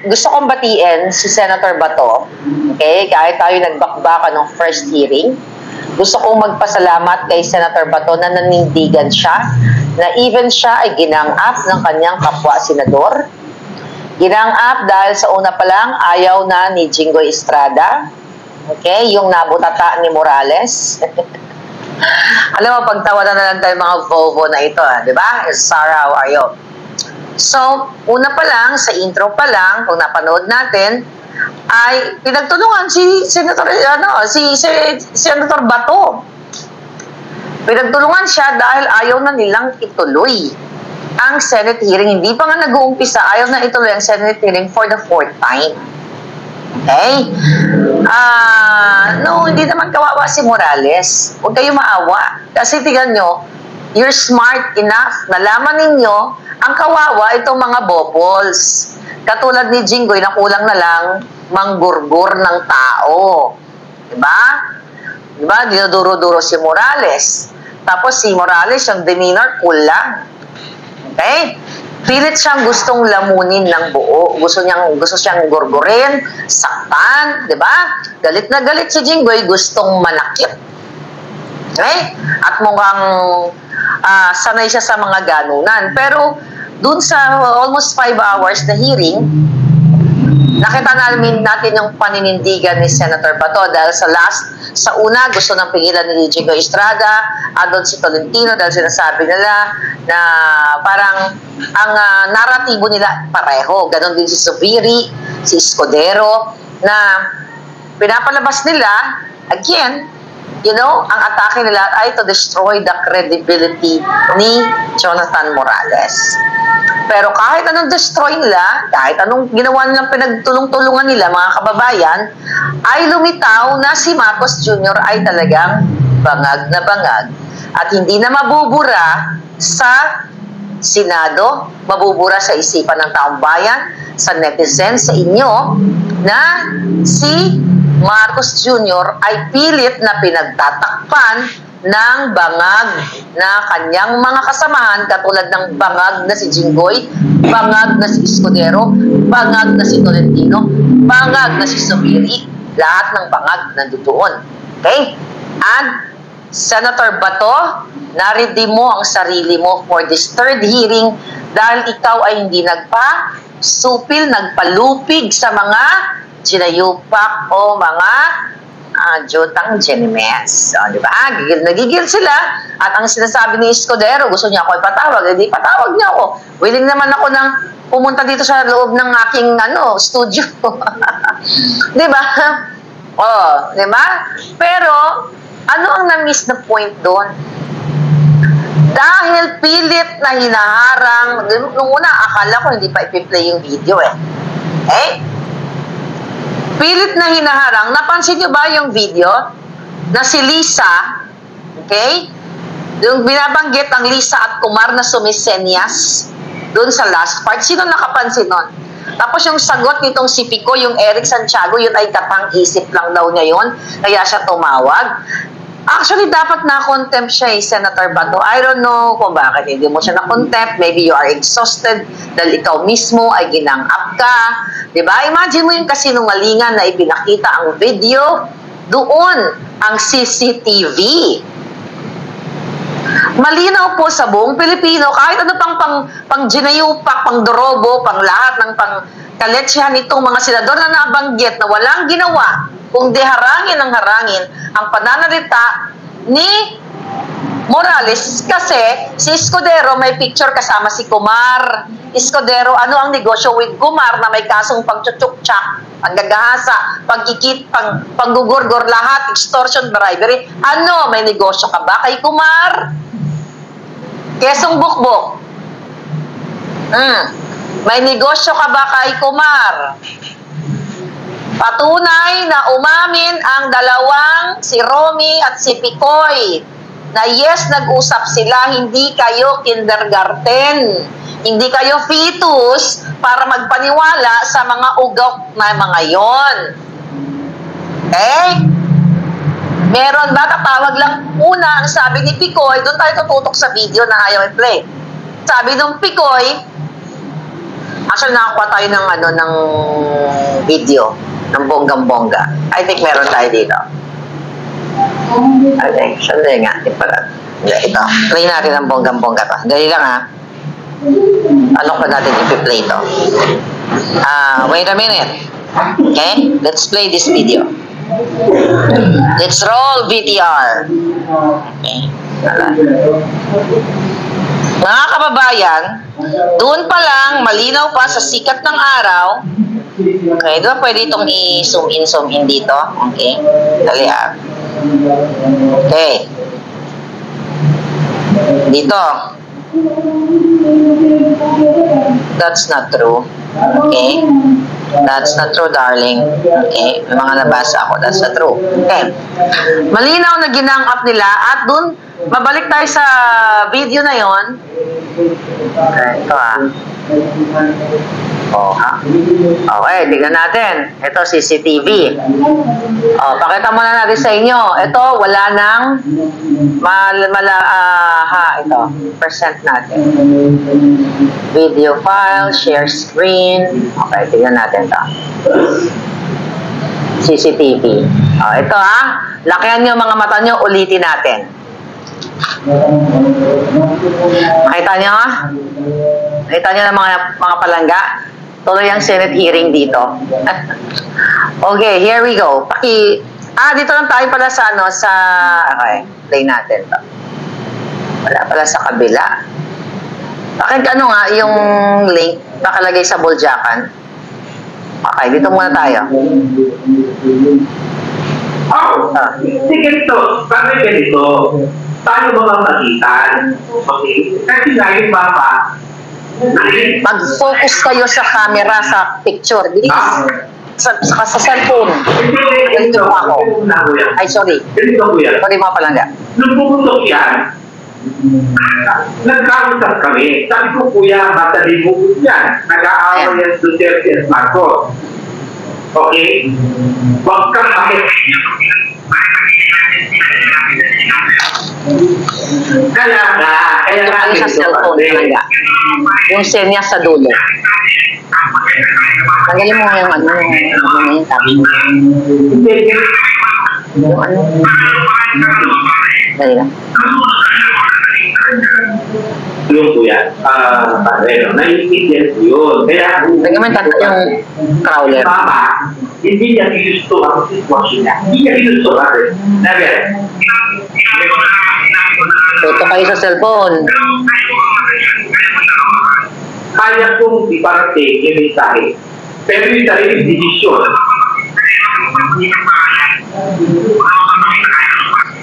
gusto kong batiin si Senator Bato. Okay? Kahit tayo nagbakbaka ng first hearing, gusto kong magpasalamat kay Senator Bato na nanindigan siya, na even siya ay ginang-up ng kanyang kapwa-senador. Ginang-up dahil sa una pa lang, ayaw na ni Jinggoy Estrada. Okay? Yung nabutata ni Morales. Alam mo, pagtawanan na lang tayo mga Volvo na ito, di ba? Sarah, how are you? So, una pa lang, sa intro pa lang, kung napanood natin, ay pinagtulungan si Senator Senator Bato. Pinagtulungan siya dahil ayaw na nilang ituloy ang Senate hearing. Hindi pa nga nag-uumpisa, ayaw na ituloy ang Senate hearing for the 4th time. Okay? No, hindi naman kawawa si Morales. Huwag kayo maawa. Kasi tingnan nyo, you're smart enough. Nalaman ninyo, ang kawawa itong mga bobols. Katulad ni Jinggoy na kulang na lang manggurgur ng tao. Diba? Diba? Dinuduro-duro si Morales. Tapos si Morales, yung demeanor, kulang. Okay? Pilit siyang gustong lamunin ng buo. Gusto siyang gurgurin, saktan, di ba? Galit na galit si Jinggoy, gustong manakit. Okay? At mukhang sanay siya sa mga ganunan. Pero dun sa almost 5 hours na hearing, nakita natin yung paninindigan ni Senator Bato dahil sa una gusto ng pigilan ni Jinggoy Estrada, doon si Tolentino dahil sinasabi nila na parang ang naratibo nila pareho. Ganon din si Zubiri, si Escudero, na pinapalabas nila, again, ang atake nila ay to destroy the credibility ni Jonathan Morales. Pero kahit anong destroy nila, kahit anong ginawa nilang pinagtulong-tulungan nila, mga kababayan, ay lumitaw na si Marcos Jr. ay talagang bangag na bangag. At hindi na mabubura sa Senado, mabubura sa isipan ng taong bayan, sa netizens, sa inyo, na si Marcos Jr. ay pilit na pinagtatakpan ng bangag na kanyang mga kasamahan, katulad ng bangag na si Jinggoy, bangag na si Escudero, bangag na si Tolentino, bangag na si Zubiri, lahat ng bangag nandoon. Okay? And Senator Bato, na-redeem mo ang sarili mo for this 3rd hearing dahil ikaw ay hindi nagpa-supil, nagpalupig sa mga ginayupak o mga jutang genimes. So, di ba? Nagigil sila. At ang sinasabi ni Escudero, gusto niya ako ipatawag. Hindi, patawag niya ako. Willing naman ako nang pumunta dito sa loob ng aking studio. Di ba? Oh, di ba? Pero, ano ang na-miss na point doon? Dahil pilit na hinaharang, nung una, akala ko hindi pa ipi-play yung video eh. Eh? Pilit na hinaharang. Napansin niyo ba yung video na si Lisa, okay? Yung binabanggit ang Lisa at Kumar na sumisenyas doon sa last part. Sino nakapansin nun? Tapos yung sagot nitong si Pico, yung Eric Santiago, yun ay katang-isip lang daw niya yun. Kaya siya tumawag. Actually, dapat na-contempt siya Senator Bato. I don't know kung bakit hindi mo siya na-contempt. Maybe you are exhausted dahil ikaw mismo ay ginang-up ka. Diba? Imagine mo yung kasinungalingan na ipinakita ang video. Doon ang CCTV. Malinaw po sa buong Pilipino, kahit ano pang ginayupak, pang dorobo, pang lahat ng pang kaletsyahan nitong mga senador na nabanggit na walang ginawa kundi harangin ang pananalita ni Morales, kasi si Escudero may picture kasama si Kumar. Escudero, ano ang negosyo with Kumar na may kasong pagchuchuk-chak, paggagahasa, pagkikit, panggugurgor, lahat, extortion, bribery. Ano, may negosyo ka ba kay Kumar? Kesong bukbok. May negosyo ka ba kay Kumar? Patunay na umamin ang dalawang, si Romy at si Picoy, na yes, nag-usap sila, hindi kayo kindergarten, hindi kayo fetus para magpaniwala sa mga ugok na mga yon. Okay? Meron ba? Tatawag lang una ang sabi ni Picoy, doon tayo tututok sa video na ayaw i-play. Sabi nung Picoy, Actually, nakakuha tayo ng, ng video ng bonggang-bongga. I think meron tayo dito. Okay, siyempre nga. Ito, play natin ang bonggang-bongga to. Dali lang ha. Alok pa natin i-play to. Wait a minute. Okay, let's play this video. Let's roll VTR. Okay. Mga kababayan, doon pa lang, malinaw pa sa sikat ng araw. Okay, doon pwede itong i-zoom in dito. Okay, dali ha. Okay. Dito. That's not true. Okay? That's not true, darling. Okay? May mga nabasa ako. That's not true. Okay. Malinaw na ginang up nila at dun, babalik tayo sa video na yon. Okay, ito Oh, ha? Okay, tignan natin. Ito, CCTV. Pakita muna natin sa inyo. Ito, wala nang ito, percent natin. Video file, share screen. Okay, tignan natin ito. CCTV. Ito lakihan nyo mga mata nyo, ulitin natin. Makita nyo Nakita nyo ng mga palangga? Tuloy ang Senate hearing dito. Okay, here we go. Dito lang tayo pala sa okay, play natin to. Wala pala sa kabila. Bakit yung link nakalagay sa buljakan? Okay, dito muna tayo. Sige ito. Bakit ganito? Tayo mga magitan. Okay? Kasi nga yung papa, mag-focus kayo sa camera, sa picture. Bilis. Sa cellphone. Ganito ako. Ay, sorry. Sorry mga palangga. Nung pumutok yan, nagkausap kami. Sabi ko, kuya, matali mo yan. Nag-aaway yan Duterte at Marcos. Okay? Huwag kang bakit. Kaya nga sa cellphone palangga. Yung senya sa dulo. Tanggalin mo yung yung tabi. Yung dali lang. Yung kuya, naiintindihan ko yun. Kaya, yung crawler. Papa, hindi niya ginusto ang sitwasyon niya. Hindi niya ginusto natin. Never. Ito kayo sa cellphone. Kaya kong iparating yung mensahe. Pero yung sariling desisyon.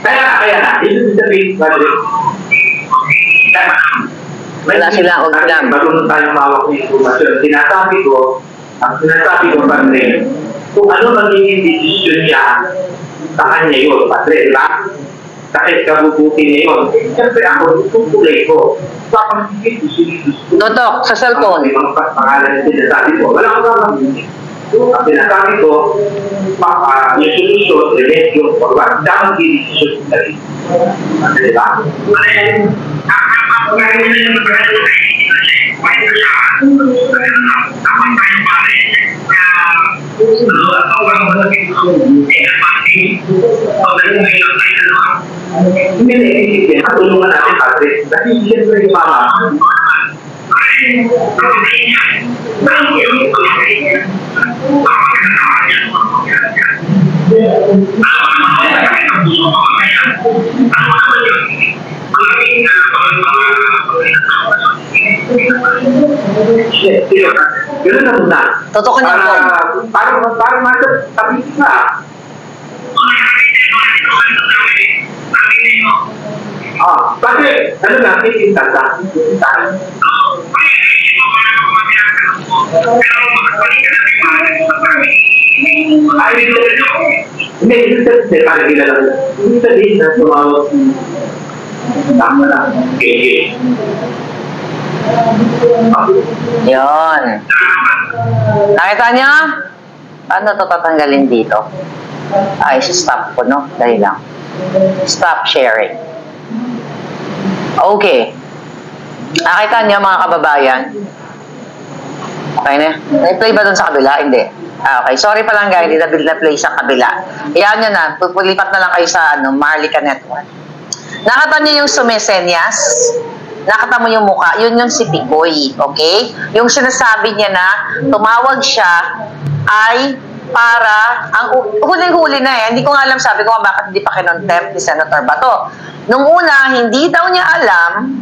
Kaya na. Ito sabihin, wala sila, huwag sila. Marunong tayong mawak ng informasyon. Ang sinasabi ko, Padre, kung ano magiging desisyon niya, sa kanya yun, Padre, kahit kabubuti niya yun. Siyempre ako, tutulay ko. Papagigit, gusto. Totok, sa cellphone. May mga pangalan na sinasabi ko. Wala akong papagigit. Ang sinasabi ko, yung solusyon, remedyo, forward, dapat i-desisyon sa rin. Diba? Hindi na iisipin, tulungan natin Padre. Kasi siyempre yung mama. Ganun na muna. Totoo ka niya po. Parang masa tabi ka. Bakit? Ano na? Titinta ka? Hindi, hindi sabihin na lang. Hindi sabihin na sumawag. Tama lang. Okay. Yun. Nakita niya? Paano ito tatanggalin dito? Ay, stop ko, no? Dahil lang. Stop sharing. Okay. Nakita niyo mga kababayan? Okay na? May play ba dun sa kabila? Hindi. Okay. Sorry pa lang guys, hindi na-play sa kabila. Iyan nyo na. Pulipat na lang kayo sa Marlica Network. Nakita nyo yung sumesenyas? Nakita mo yung mukha? Yun yung si Picoy. Okay? Yung sinasabi niya na tumawag siya ay para, ang huling-huli na hindi ko nga alam, sabi ko bakit hindi pa kinontempt ni Senator Bato. Nung una, hindi daw niya alam,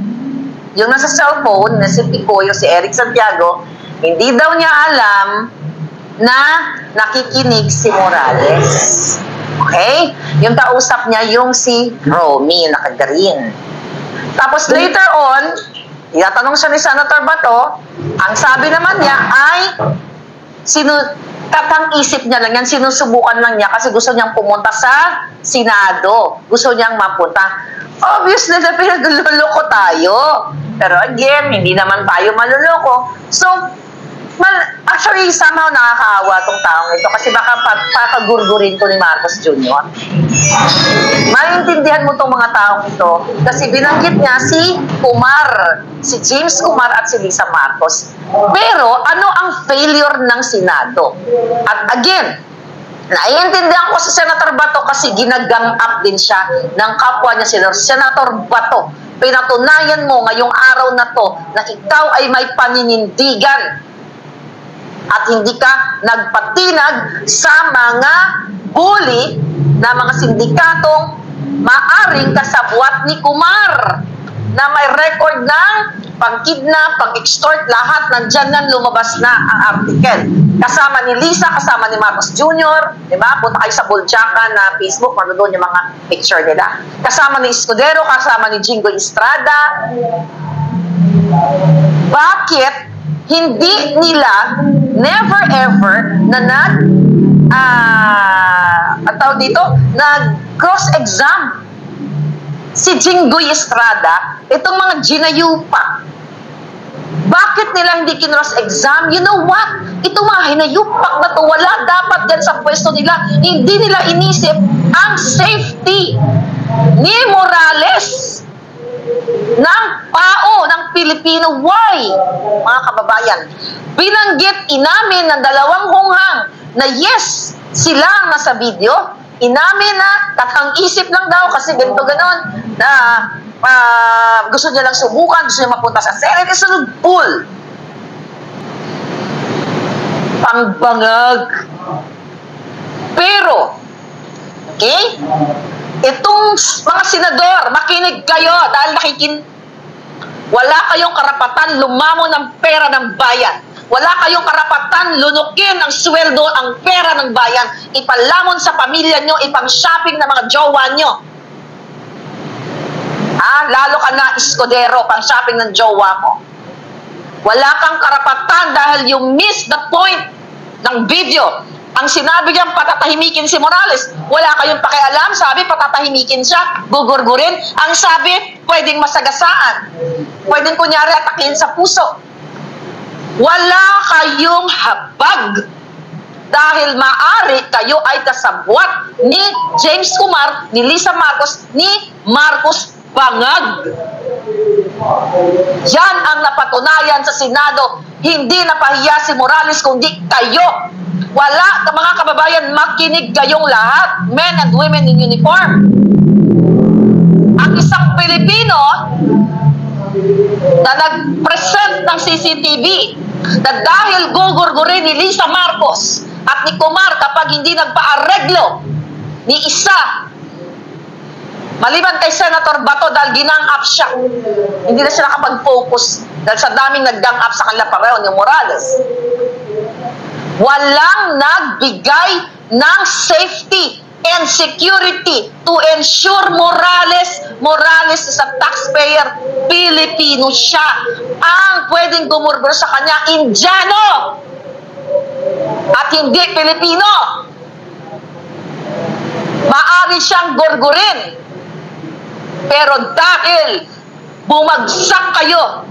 yung nasa cellphone na si Picoy o si Eric Santiago, hindi daw niya alam na nakikinig si Morales. Okay? Yung kausap niya, yung si Romy, nakagarin. Tapos later on, tinatanong siya ni Senator Bato, ang sabi naman niya ay, katang-isip niya lang yan, sinusubukan lang niya kasi gusto niyang pumunta sa Senado. Gusto niyang mapunta. Obviously, na pinagluloko tayo. Pero again, hindi naman tayo maluloko. So, actually, somehow nakakaawa tong taong ito kasi baka papagurgurin ko ni Marcos Jr. Maintindihan mo tong mga taong ito kasi binanggit niya si Kumar, si James Kumar at si Lisa Marcos. Pero ano ang failure ng Senado? At again, naiintindihan ko si Senator Bato kasi ginagang up din siya ng kapwa niya Senator Bato. Pinatunayan mo ngayong araw na to na ikaw ay may paninindigan at hindi ka nagpatinag sa mga bully na mga sindikatong maaring kasabwat ni Kumar na may record ng pag-kidnap, pag-extort, lahat nandyan na lumabas na ang article. Kasama ni Lisa, kasama ni Marcos Jr., di ba? Punta kayo sa Bulchaca na Facebook, doon yung mga picture nila. Kasama ni Escudero, kasama ni Jingoy Estrada. Bakit hindi nila never ever na nag-cross-exam si Jingoy Estrada, itong mga ginayupa? Bakit nila hindi kinross-exam? You know what? Itong mga hinayupak na to, wala dapat dyan sa pwesto nila. Hindi nila inisip ang safety ni Morales ng PAO, ng Pilipino. Why? Mga kababayan, binanggit inamin ng dalawang hunghang na yes, sila ang nasa video. Inamin na katang-isip lang daw kasi ganito ganon na gusto niya lang subukan, gusto niya mapunta sa Senate, isunod pool. Pangbangag. Pero, okay, itong mga senador, makinig kayo dahil wala kayong karapatan lumamo ng pera ng bayan. Wala kayong karapatan lunukin ang sweldo, ang pera ng bayan. Ipalamon sa pamilya nyo, ipang-shopping ng mga jowa nyo. Lalo ka na Escudero, pang-shopping ng jowa mo. Wala kang karapatan dahil you miss the point ng video. Ang sinabi niyang patatahimikin si Morales, wala kayong pakialam, sabi patatahimikin siya, gugurgurin. Ang sabi, pwedeng masagasaan. Pwedeng kunyari atakin sa puso. Wala kayong habag dahil maari kayo ay kasabwat ni James Kumar, ni Lisa Marcos, ni Marcos Bangag. Yan ang napatunayan sa Senado. Hindi napahiya si Morales kundi kayo. Wala, mga kababayan, makinig kayong lahat, men and women in uniform. Ang isang Pilipino na nag-present ng CCTV na dahil gugurgurin ni Lisa Marcos at ni Kumar kapag hindi nagpa-areglo ni isa, maliban kay Senator Bato dahil ginang up siya, hindi na siya nakapag-focus dahil sa daming nag-gang up sa kanila pareho ni Morales. Walang nagbigay ng safety and security to ensure Morales is a taxpayer. Pilipino siya. Ang pwedeng gumurgur sa kanya, Indiano at hindi Pilipino. Maari siyang gurgurin. Pero dahil bumagsak kayo,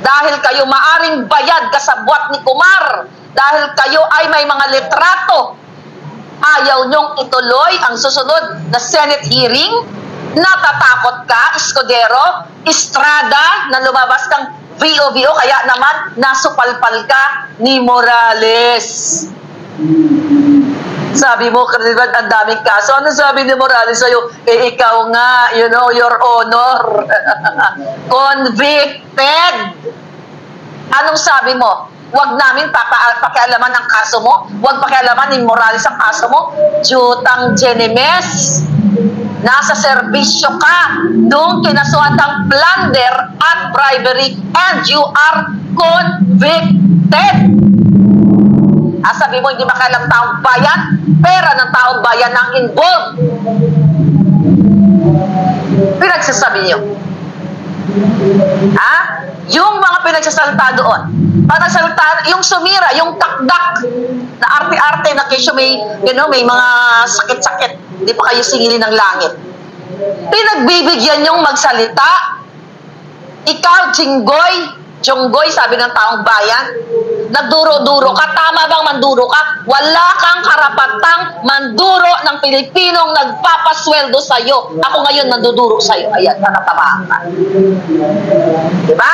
dahil kayo maaring bayad kasabwat ni Kumar, dahil kayo ay may mga litrato, ayaw nyong ituloy ang susunod na Senate hearing Natatakot ka, Escudero? Estrada, na lumabas kang VO, kaya naman nasupalpal ka ni Morales. Sabi mo, diba, ang daming kaso. Ano sabi ni Morales sa'yo? Eh, ikaw nga, you know, your honor. Convicted. Anong sabi mo? Huwag namin pakialaman ang kaso mo. Huwag pakialaman ni Morales ang kaso mo. Jutang Jenemes. Nasa serbisyo ka nung kinasuhan kang plunder at bribery and you are convicted. Sabi mo, hindi makialam taong bayan, pera ng taong bayan ang involved. Pinagsasabi niyo. Yung mga pinagsasalita doon, panagsalita, yung sumira, yung takdak, na arte-arte na kesyo may, you know, may mga sakit-sakit, hindi pa kayo singilin ng langit. Pinagbibigyan yung magsalita. Ikaw, Jonggoy, sabi ng taong bayan, nagduro-duro ka. Tama bang manduro ka? Wala kang karapatang manduro ng Pilipinong nagpapasweldo sa'yo. Ako ngayon manduduro sa'yo. Ayan, nakatamaan ka. Diba?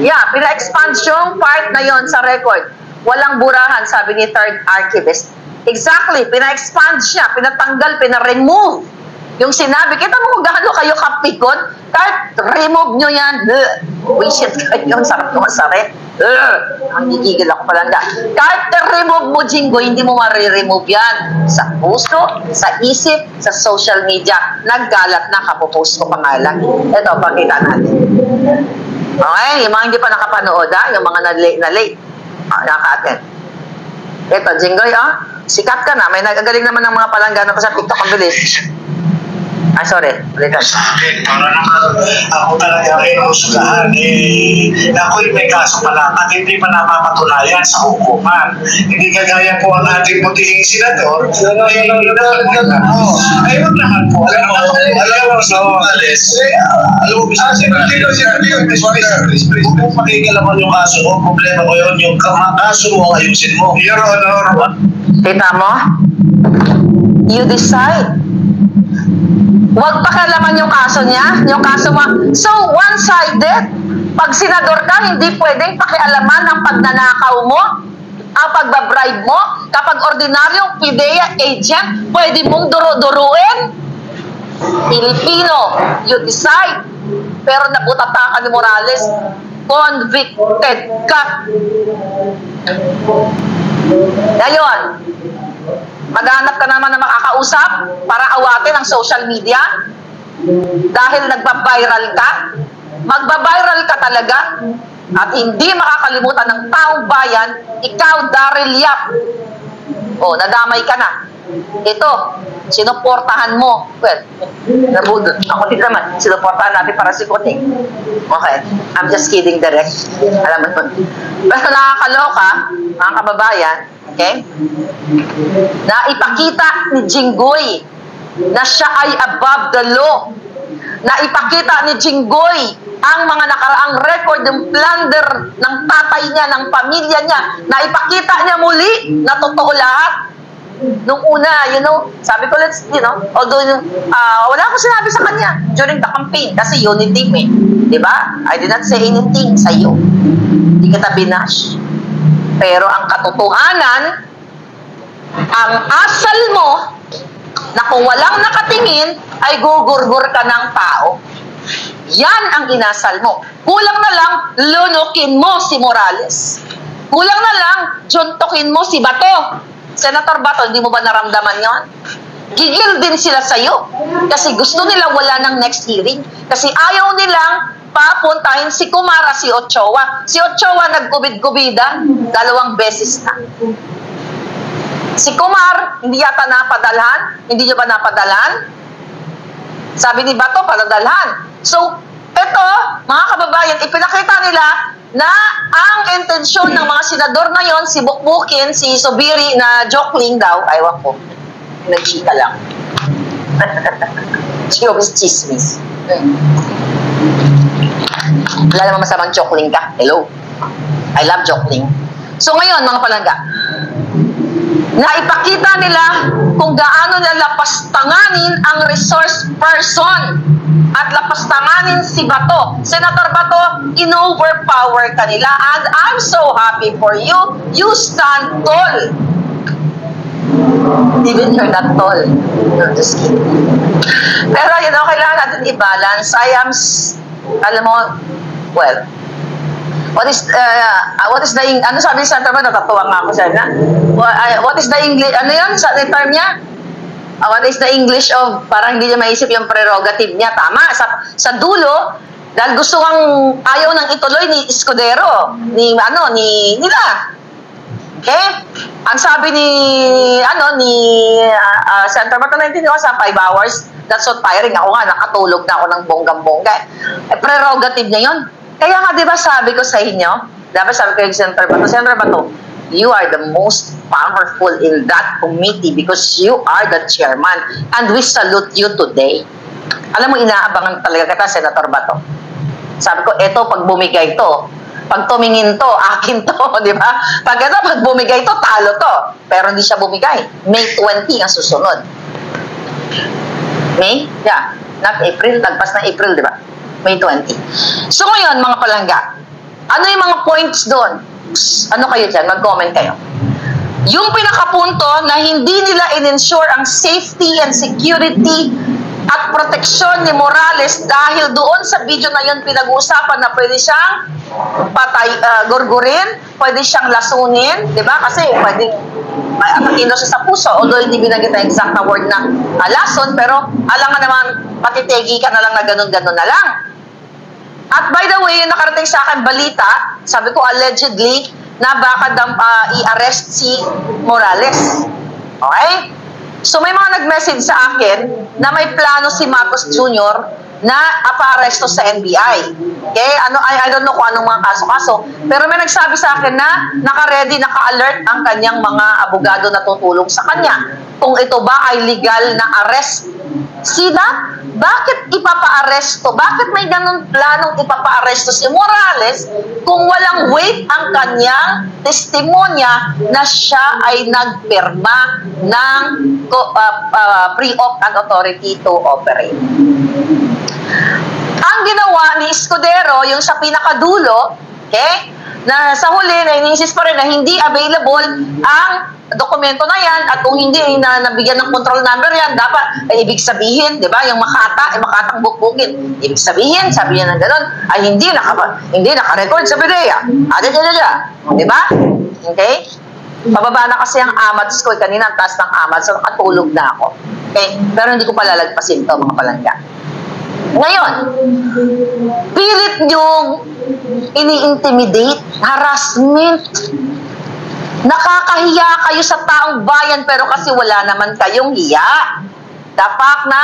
Yeah, pina-expand yung part na yon sa record. Walang burahan, sabi ni third archivist. Exactly, pina-expand siya, pinatanggal, pina-remove. Yung sinabi, kita mo kung gaano kayo kapikon, kahit remove nyo yan, wisit kayo, sarap kumasarit. Ang gigigil ako palanda. Kahit remove mo, Jingo, hindi mo mariremove yan. Sa puso, sa isip, sa social media, naggalat na, kapopost ko pangalan. Ito, pakita natin. Okay, yung mga hindi pa nakapanood, yung mga na-late. Naka-attend. Ito, Jingoy, sikat ka na. May nagagaling naman ng mga palanggana pa sa TikTok ang bilis. Sorry. Sa akin, para naman ako talaga ay husgahan. Ako'y may kaso pala at hindi pa napapatunayan sa hukuman. Hindi kagaya po ang ating putihing senador. Ay, wag naman po. Alam mo, kung pakikalaman yung kaso mo, problema ko yun, yung kaso mo, ayusin mo. Your Honor. Kita mo? You decide. Huwag pakialaman yung kaso niya, yung kaso mo. So, one-sided. Pag senador ka, hindi pwedeng pakialaman ang pagnanakaw mo, ang pagbabribe mo. Kapag ordinaryong PIDEA agent, pwede mong duro-duruin. Pilipino, you decide. Pero naputata ka ni Morales, convicted ka. Ngayon, maghanap ka naman na makakausap para awatin ang social media dahil nagba-viral ka. Magba-viral ka talaga at hindi makakalimutan ng taong bayan, ikaw, Daryl Yap. Nadamay ka na. Ito, sinuportahan mo. Well, nabudot. Ako din naman, sinuportahan natin para si Kuting. Okay, I'm just kidding, direct. Alam mo nun. Pero nakakaloka, mga kababayan, okay? Na ipakita ni Jinggoy na siya ay above the law. Na ipakita ni Jinggoy ang mga nakaraang record ng plunder ng tatay niya, ng pamilya niya. Na ipakita niya muli na totoo lahat. Nung una, sabi ko, although, wala akong sinabi sa kanya during the campaign kasi unit team diba? I did not say anything sa iyo. Hindi kita binash. Pero ang katotohanan, ang asal mo, na kung walang nakatingin, ay gugurgur ka ng tao. Yan ang inasal mo. Kulang na lang, lunukin mo si Morales. Kulang na lang, juntokin mo si Bato. Senator Bato, hindi mo ba naramdaman yon? Gigil din sila sa'yo. Kasi gusto nila wala ng next hearing. Kasi ayaw nilang papuntahin si Kumara, si Ochoa. Si Ochoa nagkubid-kubidan 2 beses na. Si Kumar, hindi yata napadalhan. Hindi nyo ba napadalhan? Sabi ni Bato, padadalhan. So, ito, mga kababayan, ipinakita nila na ang intensyon ng mga senador na yon, si Bukbukin, si Sobiri na jokeling daw, aywan ko, nagchika lang. Chismis. Wala naman masamang jokeling ka. Hello. I love jokeling. So ngayon, mga palangga, na ipakita nila kung gaano nila lapastanganin ang resource person at lapastanganin si Bato. Senator Bato, in-overpower ka nila, and I'm so happy for you. You stand tall. Even you're not tall. No, just kidding. Pero, kailangan natin i-balance. Alam mo, well, what is the ano sabi ni Senator Bato? Natatuwa nga ako siya na. What is the English, ano yun? Sa term niya? What is the English of, parang hindi niya maisip yung prerogative niya. Tama. Sa dulo, dahil gusto kang ayaw nang ituloy ni Escudero, nila. Okay? Ang sabi ni Senator Bato, naintindihan ko sa 5 hours, that's so tiring. Ako nga, nakatulog na ako ng bonggang-bongga. Prerogative niya yun. Kaya nga, di ba sabi ko sa inyo, dapat sabi ko yung Senator Bato, you are the most powerful in that committee because you are the chairman and we salute you today. Alam mo, inaabangan talaga kita, Senator Bato. Sabi ko, eto, pag bumigay to, pag tumingin to, akin to, di ba? Pag bumigay to, talo to. Pero hindi siya bumigay. May 20 ang susunod. May? Yeah. Not April, lagpas na April, di ba? May 20. So ngayon, mga palangga, ano yung mga points doon? Ano kayo dyan? Mag-comment kayo. Yung pinakapunto na hindi nila in-ensure ang safety and security at proteksyon ni Morales dahil doon sa video na yun pinag-uusapan na pwede siyang gurgurin, pwede siyang lasunin, di ba? Kasi pwede matino siya sa puso, although hindi binanggit ang exact na word na lason, pero alam nga naman, patitegi ka na lang na ganun-ganun na lang. At by the way, yung nakarating sa akin balita, sabi ko allegedly, na baka i-arrest si Morales. Okay? So may mga nag-message sa akin na may plano si Marcos Jr. na apa-aresto sa NBI. Okay? I don't know kung anong mga kaso-kaso. Pero may nagsabi sa akin na naka-ready, naka-alert ang kanyang mga abogado na tutulong sa kanya. Kung ito ba ay legal na arrest. See that? Bakit ipapa-aresto? Bakit may ganun planong ipapa-aresto si Morales kung walang weight ang kanyang testimonya na siya ay nagpirma ng pre-op and authority to operate? Ang ginawa ni Escudero, yung sa pinakadulo, okay, na sa huli, na iniinsist pa rin na hindi available ang dokumento na yan at kung hindi na nabigyan ng control number yan, dapat, ibig sabihin, di ba, yung makatang bukbukin. Ibig sabihin, sabi niya ng gano'n, ay hindi naka-record sa PDEA. Di ba? Okay? Pababa na kasi ang AMADS ko. Kanina, ang taas ng AMADS, so nakatulog na ako. Okay? Pero hindi ko palalagpasin to, mga palangga. Ngayon, pilit yung ini-intimidate, harassment, nakakahiya kayo sa taong bayan pero kasi wala naman kayong hiya. Dapat na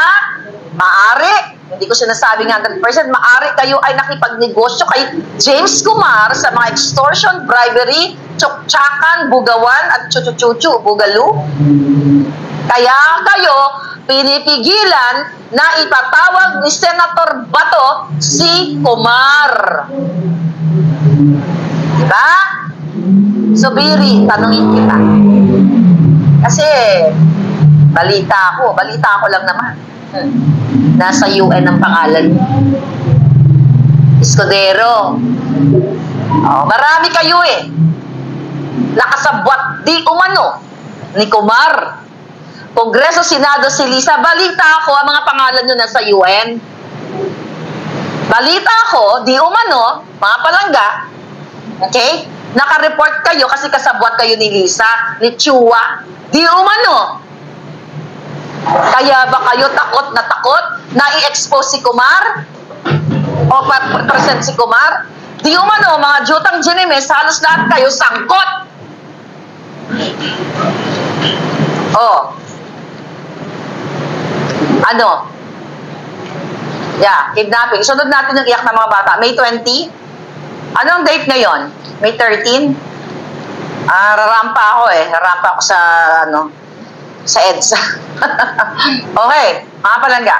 maari, hindi ko sinasabi 100%, maari kayo ay nakipagnegosyo kay James Kumar sa mga extortion, bribery, tsuktsakan, bugawan at chuchu-chuchu, bugalu. Kaya kayo pinipigilan na ipatawag ni Senator Bato si Kumar. Diba? So, Biri, tanungin kita. Kasi, balita ako lang naman. Nasa UN ang pangalan. Escudero. Oh, marami kayo eh. Nakasabwat di umano ni Kumar. Kongreso, Senado, si Lisa. Balita ako, ang mga pangalan nyo nasa UN. Balita ako, di umano, mga palangga, okay? Naka-report kayo kasi kasabwat kayo ni Lisa, ni Chua. Di umano. Kaya ba kayo takot na i-expose si Kumar? O present si Kumar? Di umano, mga jutang Genimes, halos lahat kayo sangkot. Oh. Ano? Yeah, kidnapping. Sunod natin yung iyak ng mga bata. May 20? Anong date ngayon? May 13? Rarampa ako eh. Rarampa ako sa EDSA. Okay, mga palangga.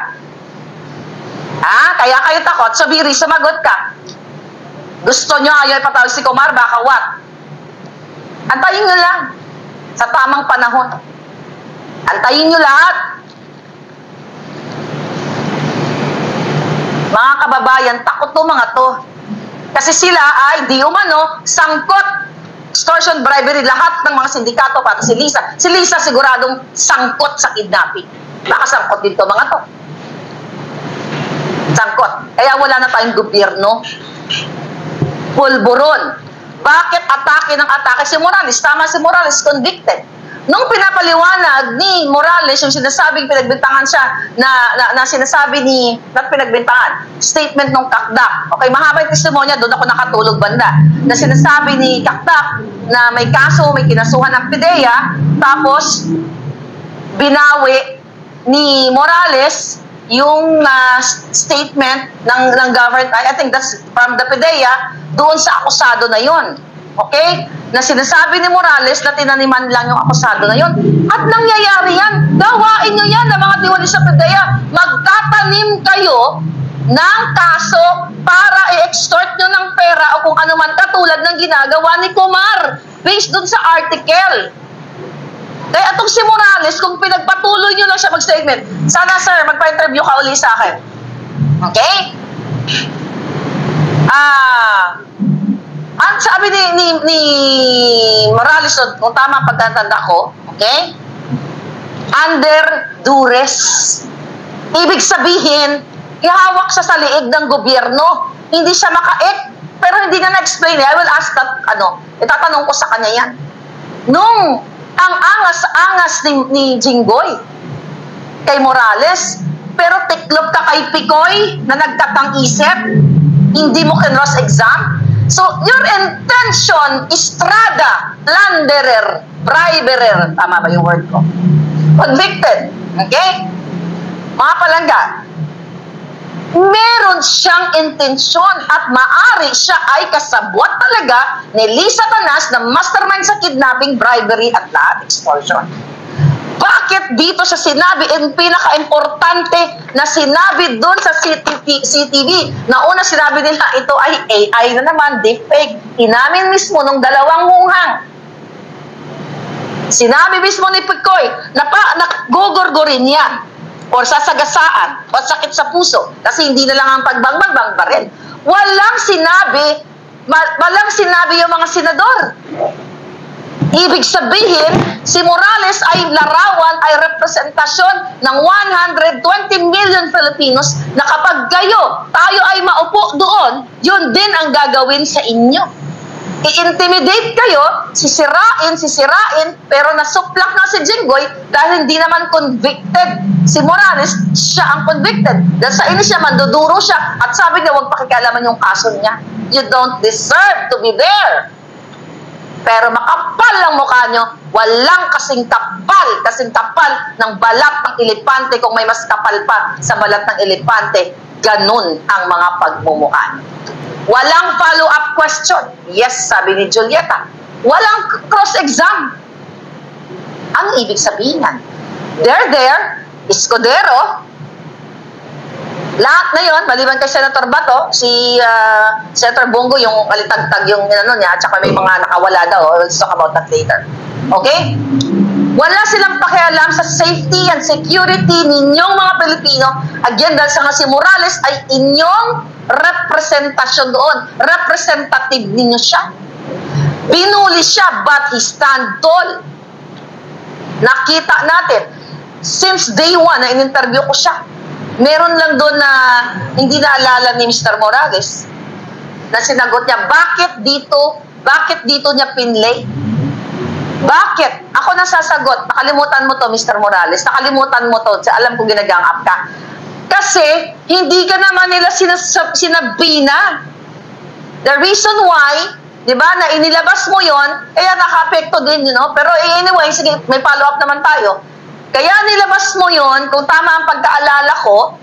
Kaya kayo takot. So, Biri, sumagot ka. Gusto nyo ayaw ipatawag si Kumar, baka what? Antayin nyo lang. sa tamang panahon. Antayin nyo lahat. Mga kababayan, takot to mga to. Kasi sila ay di umano sangkot, extortion, bribery, lahat ng mga sindikato, pati si Lisa. Si Lisa siguradong sangkot sa kidnapping. Baka sangkot din to mga to. Sangkot. Kaya wala na tayong gobyerno. Pulburon. Bakit atake ng atake si Morales? Tama, si Morales convicted. Nung pinapaliwanag ni Morales yung sinasabing pinagbintangan siya na sinasabi ni, not pinagbintangan, statement ng Kakdak. Okay, mahaba yung testimonya, doon ako nakatulog banda. Na sinasabi ni Kakdak na may kaso, may kinasuhan ng PIDEA, tapos binawi ni Morales yung statement ng government, I think that's from the PIDEA, doon sa akusado na yon. Okay? Na sinasabi ni Morales na tinaniman lang yung akusado na yon. At nangyayari yan. Gawain nyo yan ng mga tiwali sa PIDEA. Magtatanim kayo ng kaso para i-extort nyo ng pera o kung ano man katulad ng ginagawa ni Kumar based dun sa article. Kaya itong si Morales, kung pinagpatuloy nyo lang siya mag-statement, sana sir, magpa-interview ka uli sa akin. Okay? Ang sabi ni Morales, kung tama pagkatanda ko, okay? Under duress. Ibig sabihin, ihawak siya sa liig ng gobyerno. Hindi siya makaik. Pero hindi na na-explain. I will ask that, itatanong ko sa kanya yan. Nung ang angas-angas ni Jinggoy kay Morales, pero tiklop ka kay Picoy na nagkatang isip, hindi mo kinross exam. So, your intention, Estrada, plunderer, briberer, tama ba yung word ko? Convicted. Okay? Mga palangga, meron siyang intensyon at maari siya ay kasabwat talaga ni Lisa Tanas na mastermind sa kidnapping, bribery at lahat, extortion. Bakit dito sa sinabi, ang pinaka-importante na sinabi doon sa CTV, na una sinabi nila, ito ay AI na naman, deepfake. Inamin mismo nung dalawang hunghang. Sinabi mismo ni Picoy, nagugurgurin yan, or sasagasaan, o sakit sa puso, kasi hindi na lang ang pagbangbang pa rin. Walang sinabi yung mga senador. Ibig sabihin, si Morales ay larawan, ay representasyon ng 120 million Filipinos na kapag tayo ay maupo doon, yun din ang gagawin sa inyo. I-intimidate kayo, sisirain, pero nasuplak na si Jinggoy dahil hindi naman convicted. Si Morales, siya ang convicted. Dahil sa inis siya, manduduro siya, at sabi niya, huwag pakikialaman yung kaso niya. You don't deserve to be there. Pero makapal ang mukha nyo, walang kasing kapal ng balat ng elepante. Kung may mas kapal pa sa balat ng elepante, ganun ang mga pagmumukha nyo. Walang follow-up question. Yes, sabi ni Julieta. Walang cross-exam. Ang ibig sabihin yan, they're there, Escudero, lahat na yun, maliban kay Senator Bato, si Senator Bongo, yung kalitagtag yung niya, at saka may mga nakawala daw. We'll talk about that later. Okay? Wala silang pakialam sa safety and security ninyong mga Pilipino. Again, dahil sa nga si Morales ay inyong representasyon doon. Representative ninyo siya. Binuli siya, but he stand tall. Nakita natin, since day one na in-interview ko siya, meron lang doon na hindi naalala ni Mr. Morales na sinagot niya, bakit dito niya pinlay? Bakit? Ako nasasagot, nakalimutan mo to, Mr. Morales, nakalimutan mo to, alam ko ginagang up ka. Kasi, hindi ka naman nila sinabina. The reason why, di ba, na inilabas mo yon, kaya naka-apekto din, pero anyway, sige, may follow-up naman tayo. Kaya nilabas mo yon, kung tama ang pagkaalala ko,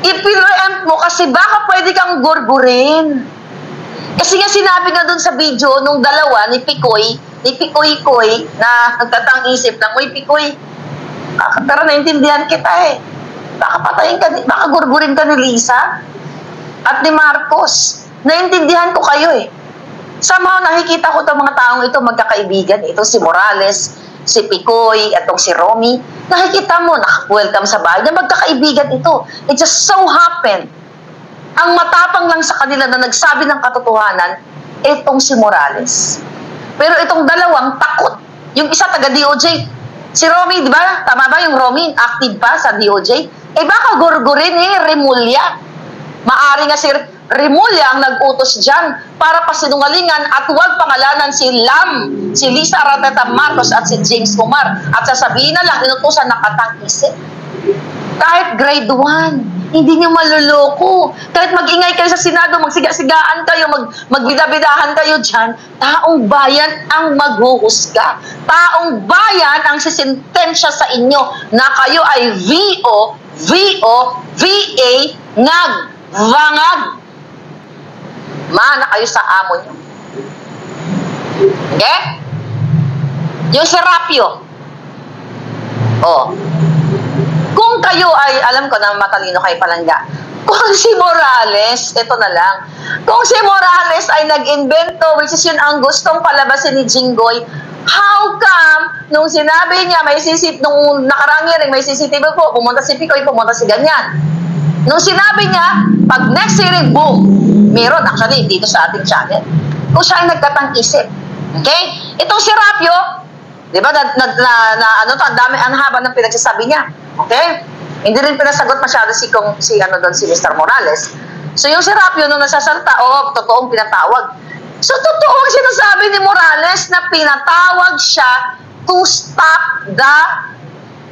i-preempt mo kasi baka pwede kang gurgurin. Kasi nga sinabi nga dun sa video nung dalawa ni Picoy na nagtatang isip ng, uy Picoy, pero naintindihan kita eh. Baka patayin ka, baka gurgurin ka ni Lisa at ni Marcos. Naintindihan ko kayo eh. Somehow nakikita ko itong mga taong ito magkakaibigan. Ito si Morales, si Picoy, itong si Romy. Nakikita mo, welcome sa bahay na magkakaibigan ito. It just so happened. Ang matapang lang sa kanila na nagsabi ng katotohanan, itong si Morales. Pero itong dalawang takot. Yung isa taga-DOJ. Si Romy, di ba? Tama ba yung Romy? Active pa sa DOJ? Eh baka gurgurin Remulla. Maari nga si Remulla ang nag-utos dyan para pasinungalingan at huwag pangalanan si Lam, si Lisa Araneta Marcos at si James Kumar. At sasabihin na lang, inutusan na katang-isip. Kahit grade 1, hindi niyo maluloko. Kahit mag-ingay kayo sa Senado, magsiga-sigaan kayo, magbidabidahan kayo dyan, taong bayan ang maghuhusga. Taong bayan ang sisintensya sa inyo na kayo ay VO, VA, ngag, vangag. Mana kayo sa amo nyo. Okay? Yung Serapio. Oh. Kung kayo ay, alam ko na matalino kayo palangga, kung si Morales, ito na lang, kung si Morales ay nag-invento, which is yun ang gustong palabasin ni Jinggoy, how come, nung sinabi niya, nung nakarang hearing, may CCTV po, pumunta si Picoy, pumunta si ganyan. Nung sinabi niya, pag next hearing, boom, meron actually dito sa ating channel. Kung siya ay nagkatang-isip. Okay? Itong si Rapio, di ba, ano to, ang dami, ang haba ng pinagsasabi niya. Okay? Hindi rin pinasagot masyado si Mr. Morales. So yung si Rapio, nung nasasalta, totoong pinatawag. So totoong sinasabi ni Morales na pinatawag siya to stop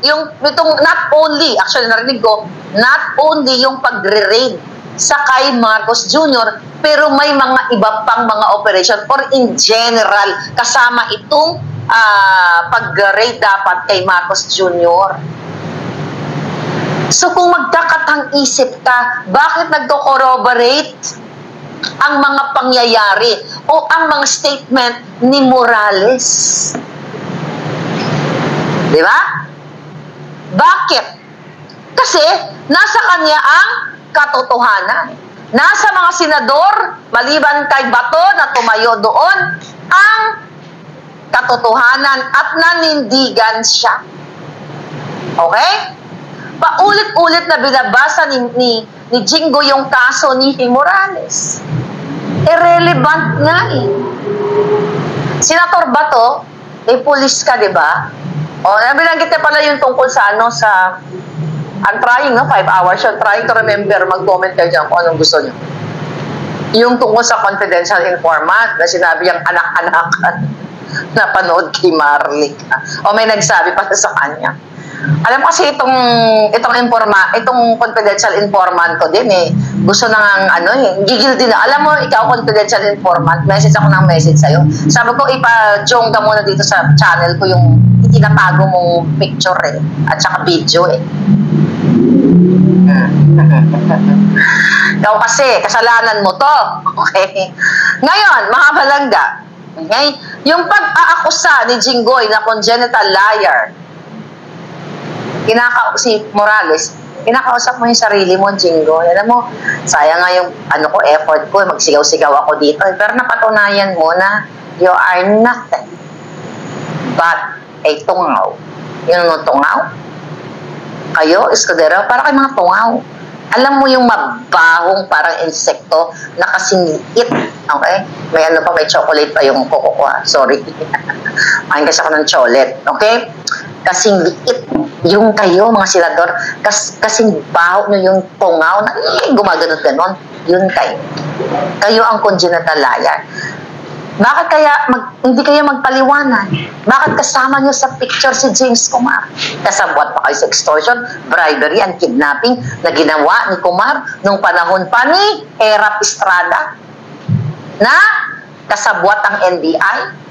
itong not only, actually narinig ko, not only yung pagre-raid sa kay Marcos Jr., pero may mga iba pang mga operation or in general, kasama itong pag-raid dapat kay Marcos Jr. So kung magkakatang-isip ka, bakit nagko-corroborate ang mga pangyayari o ang mga statement ni Morales? Di ba? Bakit? Kasi nasa kanya ang katotohanan. Nasa mga senador, maliban kay Bato na tumayo doon, ang katotohanan at nanindigan siya. Okay? Paulit-ulit na binabasa ni Jingo yung kaso ni Morales. Irrelevant nga eh. Senator Bato, pulis ka, di ba? Nabilanggit na pala yung tungkol sa I'm trying, 5 hours yun. Trying to remember, mag-comment kayo dyan kung anong gusto nyo. Yung tungkol sa confidential informant na sinabi yung anak-anakan na panood kay Marlic. May nagsabi pa sa kanya. Alam kasi itong confidential informant ko din gusto nang gigil din na. Alam mo, ikaw confidential informant, message ako ng message sa'yo. Sabi ko, ipa-jong ka muna dito sa channel ko yung itinatago mong picture at saka video Ikaw kasi, kasalanan mo to. Okay? Ngayon, mga balangga, okay? Yung pag-aakusa ni Jinggoy na congenital liar, si Morales, kinakausap mo yung sarili mo, Jinggoy. Alam mo, sayang nga yung effort ko, magsigaw-sigaw ako dito. Pero napatunayan mo na you are nothing but a tungaw. Yung tungaw? Kayo, Escudero, para kayo mga tungaw. Alam mo yung mabahong parang insekto na kasing liit. Okay? May chocolate pa yung kuko ko. Sorry. Mahin kasi ako ng chocolate. Okay? Kasing liit. Yung kayo, mga senador, kasing baho nyo yung tungaw na gumaganon-ganon. Yun kayo. Kayo ang congenital liar. Bakit kaya hindi kayo magpaliwanag? Bakit kasama nyo sa picture si James Kumar? Kasabwat pa kayo sa extortion, bribery, and kidnapping na ginawa ni Kumar nung panahon pa ni Erap Estrada na kasabwat ang NBI?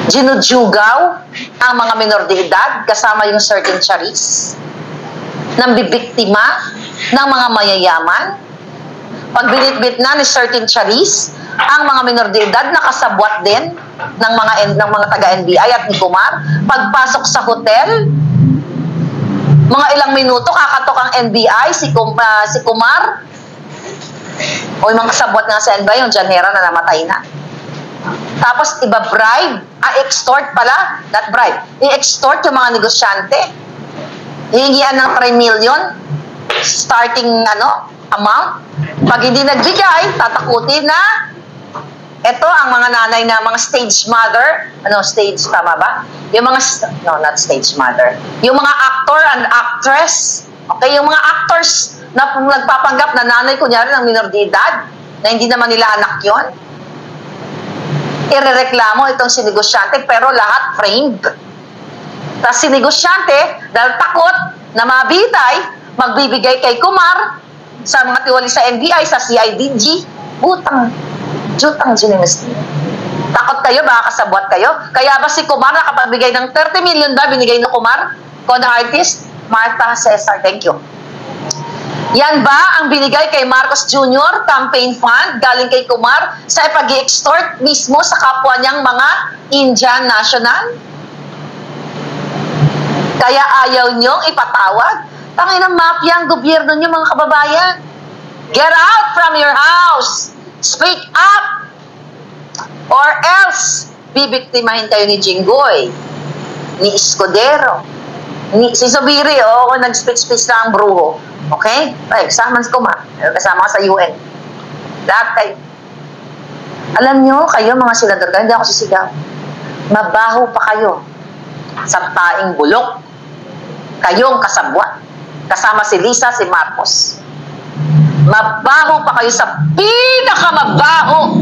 Ginujugaw ang mga minor de edad kasama yung certain charis nang bibiktima ng mga mayayaman. Pag binitbit na ni certain charis ang mga minor de edad na kasabwat din ng mga taga-NBI at ni Kumar, pagpasok sa hotel, mga ilang minuto kakatok ang NBI si Kumar, O yung mga kasabwat nga sa NBI, yung Janera na namatay na. Tapos, iba-bribe. Extort pala. Not bribe. I-extort yung mga negosyante. Hihingian ng 3 million starting amount. Pag hindi nagbigay, tatakutin na ito ang mga nanay na mga stage mother. Stage, tama ba? Yung mga, not stage mother. Yung mga actor and actress. Okay, yung mga actors na nagpapanggap na nanay, kunyari, ng minor de edad, na hindi naman nila anak yon. Irereklamo itong si negosyante, pero lahat framed. Tapos si negosyante, dahil takot na mabitay, magbibigay kay Kumar sa mga tiwali sa NBI, sa CIDG, jutang ginimis niya. Takot kayo, baka kasabwat kayo. Kaya ba si Kumar nakapagbigay ng 30 million ba binigay na Kumar? Kung artist, Martha Cesar, thank you. Yan ba ang binigay kay Marcos Jr. campaign fund galing kay Kumar sa ipag-extort mismo sa kapwa niyang mga Indian national? Kaya ayaw niyong ipatawag? Tangin ng mafia ang gobyerno niyo, mga kababayan. Get out from your house. Speak up. Or else, bibiktimahin kayo ni Jinggoy, ni Escudero, si Zubiri, kung nag-speech lang ang bruho. Okay? Ay, kasama si Kumar. Kasama ka sa UN. Lahat kayo. Alam nyo, kayo mga senador, hindi ako sisigaw. Mabaho pa kayo sa taing bulok. Kayong kasabwat. Kasama si Lisa, si Marcos. Mabaho pa kayo sa pinakamabaho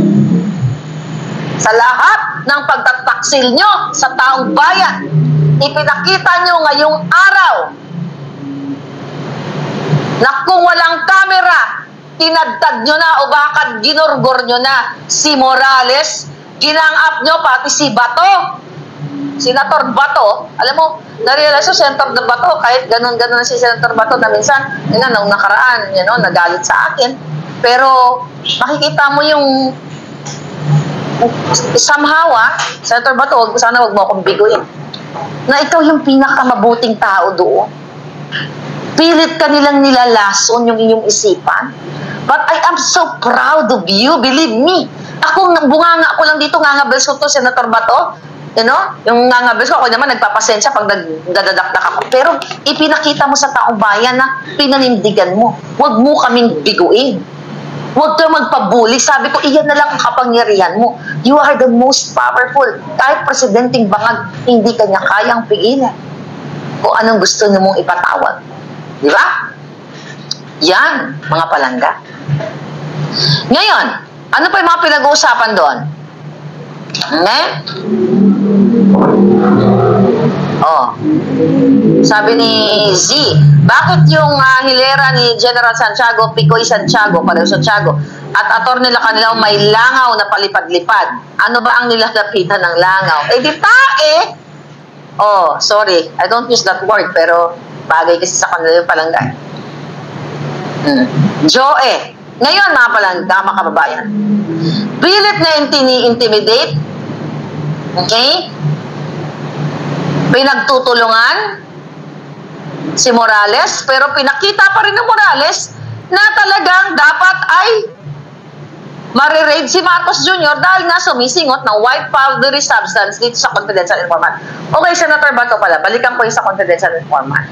sa lahat ng pagtataksil nyo sa taong bayan. Ipinakita nyo ngayong araw na kung walang kamera, tinagtad nyo na o baka ginurgor nyo na si Morales, ginang-up nyo pati si Bato, Senator Bato. Alam mo, narealize ko, Senator Bato, kahit ganun-ganun si Senator Bato na minsan, nung nakaraan, nagalit sa akin. Pero, makikita mo yung somehow, Senator Bato, sana wag mo akong biguin, na ikaw yung pinakamabuting tao doon. Pilit ka nilang nilalason yung inyong isipan. But I am so proud of you, believe me. Ako, bunganga ako lang dito, ngangabels ko to, Senator Bato. Yung ngangabels ko, ako naman nagpapasensya pag nagdadakdak ako. Pero ipinakita mo sa taong bayan na pinanindigan mo. Huwag mo kaming biguin. Huwag ka magpabuli. Sabi ko, iyan na lang ang kapangyarihan mo. You are the most powerful. Kahit presidenteng bangag, hindi ka niya kayang pigilan kung anong gusto niyo mong ipatawag. Di ba? Yan, mga palangga. Ngayon, ano pa yung mga pinag-uusapan doon? Sabi ni Z, bakit yung hilera ni General Santiago, Picoy Santiago, pareho Santiago, at attorney nila kanila may langaw na palipad-lipad? Ano ba ang nilalapitan ng langaw? Di tae! Sorry, I don't use that word, pero bagay kasi sa kanila yung palangga. Joe, ngayon mga palangga, mga kababayan, pilit na intimidate, okay? Pinagtutulungan si Morales, pero pinakita pa rin ng Morales na talagang dapat ay marirade si Marcos Jr. dahil nga sumisingot ng white powdery substance dito sa confidential informant. Okay, Senator Bato pala, balikan ko yung sa confidential informant.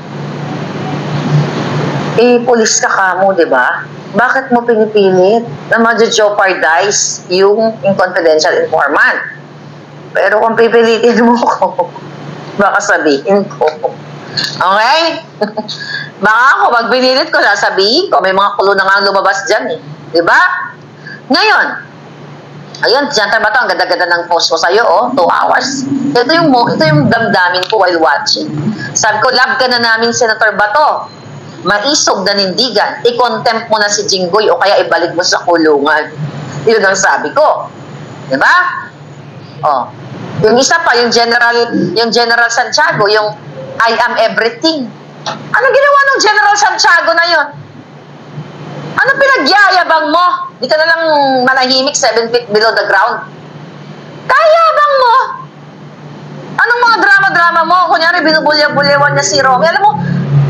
Pulis ka mo, di ba? Bakit mo pinipilit na ma-jeopardize yung confidential informant? Pero kung pipilitin mo ko, baka sabihin ko. Okay? Baka ako, pag binilit ko, sasabihin ko, may mga kulo na nga lumabas dyan Di ba? Ngayon, ayun, Senator Bato, ang ganda-ganda ng post ko sa'yo, 2 hours. Ito yung damdamin ko while watching. Sabi ko, love ka na namin, Senator Bato. Maisog na nindigan, i-contempt mo na si Jinggoy o kaya ibalik mo sa kulungan. Yun ang sabi ko. Diba? Yung isa pa, yung General Santiago, yung I am everything. Ano ginawa ng General Santiago na yun? Ano pinagyayabang mo? Di ka na lang manahimik 7 feet below the ground. Kayabang mo? Anong mga drama-drama mo? Kunyari, binubulya-bulyawan niya si Romy. Alam mo,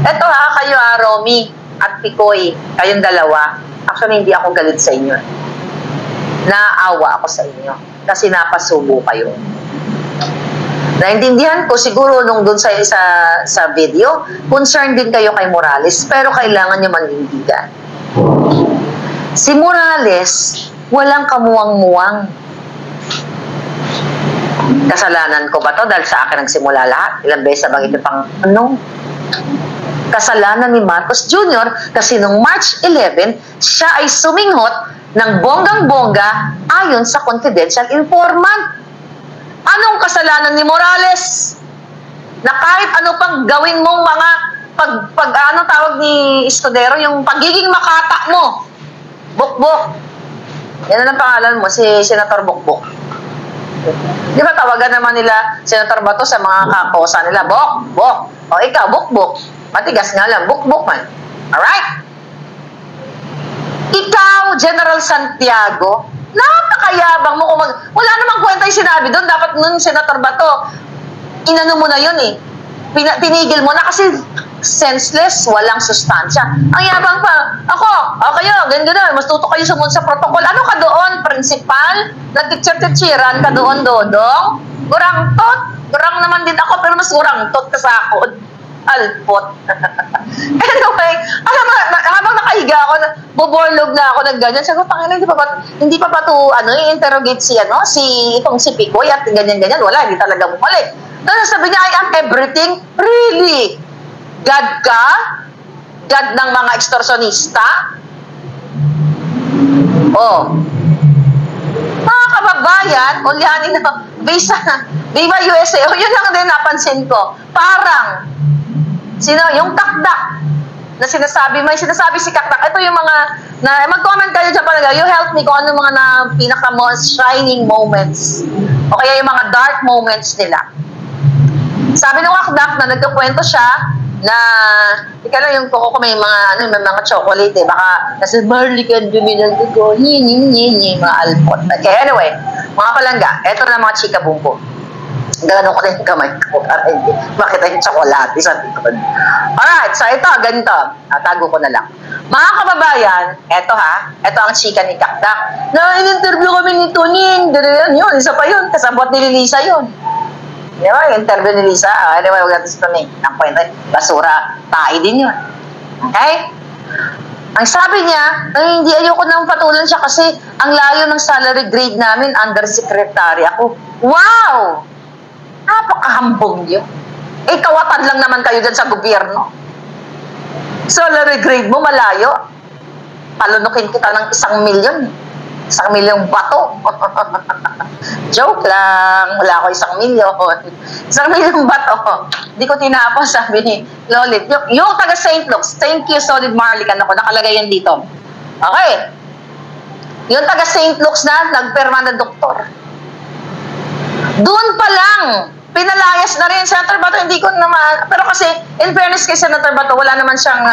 eto kayo Romy at Picoy, kayong dalawa. Actually, hindi ako galit sa inyo. Naawa ako sa inyo kasi napasubo kayo. Naintindihan ko siguro nung doon sa video, concerned din kayo kay Morales, pero kailangan nyo manindigan. Si Morales, walang kamuwang-muwang. Kasalanan ko ba to dahil sa akin nagsimula lahat? Ilang beses na bang ito pang kasalanan ni Marcos Jr. kasi nung March 11, siya ay suminghot ng bonggang-bongga ayon sa confidential informant. Anong kasalanan ni Morales? Na kahit ano pang gawin mong mga ano tawag ni Escudero, yung pagiging makata mo. Bukbok. Yan ang pangalan mo, si Senator Bukbok. Di ba tawagan naman nila Senator Bato sa mga kakosa nila, Bok. O ikaw, Bukbok. Matigas nga lang, Bukbok man. Alright? Ikaw, General Santiago, napakayabang mo kung wala namang kwenta yung sinabi doon. Dapat nun, Senator Bato, inano mo na yun eh. Tinigil mo na kasi senseless, walang sustansya. Ang yabang pa, ako, kayo, ganyan, mas tuto kayo sumunod sa protocol. Ano ka doon, principal? Nagtitsit-tsiran ka doon, Dodong? Gurangtot? Gurang naman din ako, pero mas gurangtot ka sa akon. Alpot. Anyway, alam mo, habang nakahiga ako, buborlog na ako ng ganyan. Sabi ko, Panginoon, hindi pa ba ito, i-interrogate si Picoy at ganyan-ganyan. Wala, hindi talaga bumalik. Tapos sabi niya, I am everything. Really? God ka? God ng mga extorsionista? Oh. Mga kababayan, ulyanin na, Viva USA, yun lang din napansin ko. Parang, yung kakdak na sinasabi, may sinasabi si kakdak, ito yung mga, mag-comment kayo dyan pala, you help me kung ano mga pinaka-most shining moments, o kaya yung mga dark moments nila. Sabi ng kakdak na nagkakwento siya, na, ika lang yung kuko ko may mga chocolate baka, nasa Marlican, duminang ko, mga alpot. Okay, anyway, mga palangga, eto na mga chika bumbo. Gano'n ko na yung kamay ko para hindi makita yung tsokolate sa likod. Alright, so ito, ganito. Tago ko na lang. Mga kababayan, ito ang chika ni Kakdak. In-interview kami ni Tuning. Yun, isa pa yun. Kasabot ni Lisa yun. Di ba? Interview ni Lisa. Anyway, huwag natin si Tuning. Ang kwento, basura, tayo din yun. Okay? Ang sabi niya, hindi ayoko nang patulan siya kasi ang layo ng salary grade namin, undersecretary ako. Wow! Napakahambog yun. Kawatan lang naman kayo dyan sa gobyerno. Salary grade mo malayo. Palunukin kita ng 1 milyon. 1 milyong bato. Joke lang. Wala ako 1 milyon. 1 milyong bato. Di ko tinapos, sabi ni Lolit. Yung taga St. Luke's, thank you, Solid Marlican ako. Nakalagay yan dito. Okay. Yung taga St. Luke's na, nagperma na doktor. Doon pa lang, pinalayas na rin. Senator Bato, hindi ko naman, pero kasi, in fairness kay Senator Bato, wala naman siyang,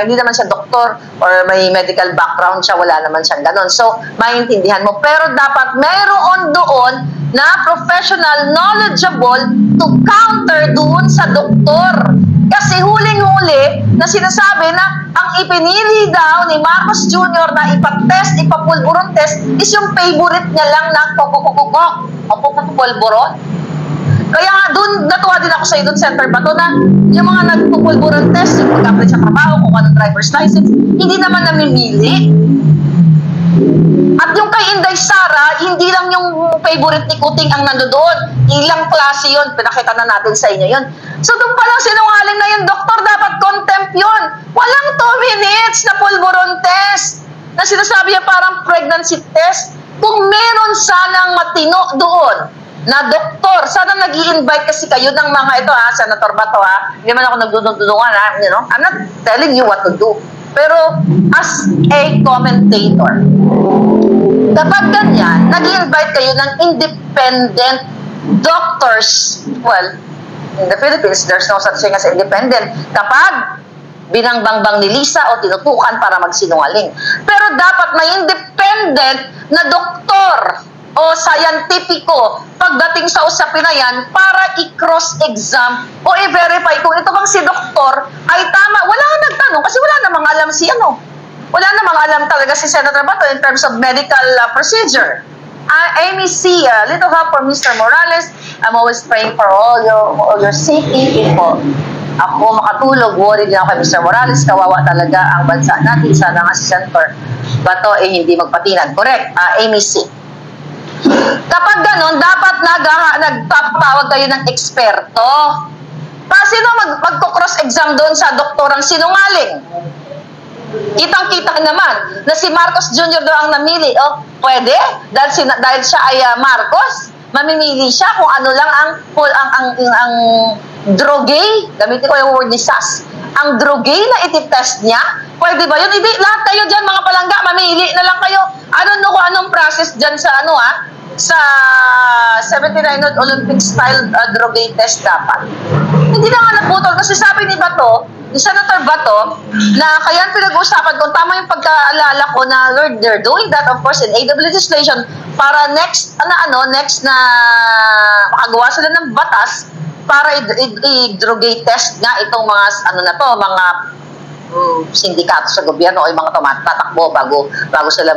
hindi naman siya doktor or may medical background siya, wala naman siyang ganon. So, maintindihan mo. Pero dapat mayroon doon na professional, knowledgeable to counter doon sa doktor. Kasi huling-huli na sinasabi na ang ipinili daw ni Marcos Jr. na ipatest, ipapulburon test is yung favorite niya lang na pupupupupok o pupupulburon. Kaya nga, doon, natuwa din ako sa iyo doon, Senator Bato, na yung mga nagpupulburon test, yung pag-apply sa trabaho, kung anong driver's license, hindi naman namimili. At yung kay Inday Sara, hindi lang yung favorite ni Kuting ang nandoon. Ilang klase yun. Pinakita na natin sa inyo yun. So doon pa lang sinungaling na yung doktor, dapat contempt yun. Walang 2 minutes na pulburon test. Na sinasabi niya parang pregnancy test. Kung meron sanang matino doon na doktor, sana nag-i-invite kasi kayo ng mga ito Senator Bato hindi man ako nagdudungan I'm not telling you what to do. Pero as a commentator, kapag ganyan, nag-i-invite kayo ng independent doctors. Well, in the Philippines, there's no such thing as independent. Kapag binangbangbang ni Lisa o tinutukan para magsinungaling. Pero dapat may independent na doktor o scientifico pagdating sa usapin na yan para i-cross-exam o i-verify kung ito bang si doktor ay tama. Wala nga nagtanong kasi wala namang alam si wala namang alam talaga si Senator Bato in terms of medical procedure. Amy C, little help for Mr. Morales. I'm always praying for all your safety. Po. Ako makatulog, worried din ako kay Mr. Morales. Kawawa talaga ang bansa natin. Sana nga si Senator Bato hindi magpatinag. Correct, Amy C. Kapag ganon, dapat nagpapawag kayo ng eksperto. Sino magko-cross-exam doon sa doktorang sinungaling? Kitang-kita naman na si Marcos Jr. daw ang namili. O, pwede? Dahil siya ay Marcos, mamimili siya kung ano lang ang drogay, gamitin ko yung word ni Sas, ang drogay na ititest niya, pwede ba yun? Hindi, lahat kayo dyan, mga palangga, mamili na lang kayo. I don't know kung anong process dyan sa sa 79 Olympic style drogay test dapat. Hindi na nga naputol kasi sabi ni Senator Bato, na kaya pinag-uusapan kung tama yung pagkaalala ko na Lord, they're doing that of course in aid of legislation para next na makagawa sila ng batas para i-drogay test nga itong mga mga sindikato sa gobyerno o yung mga tatakbo bago sila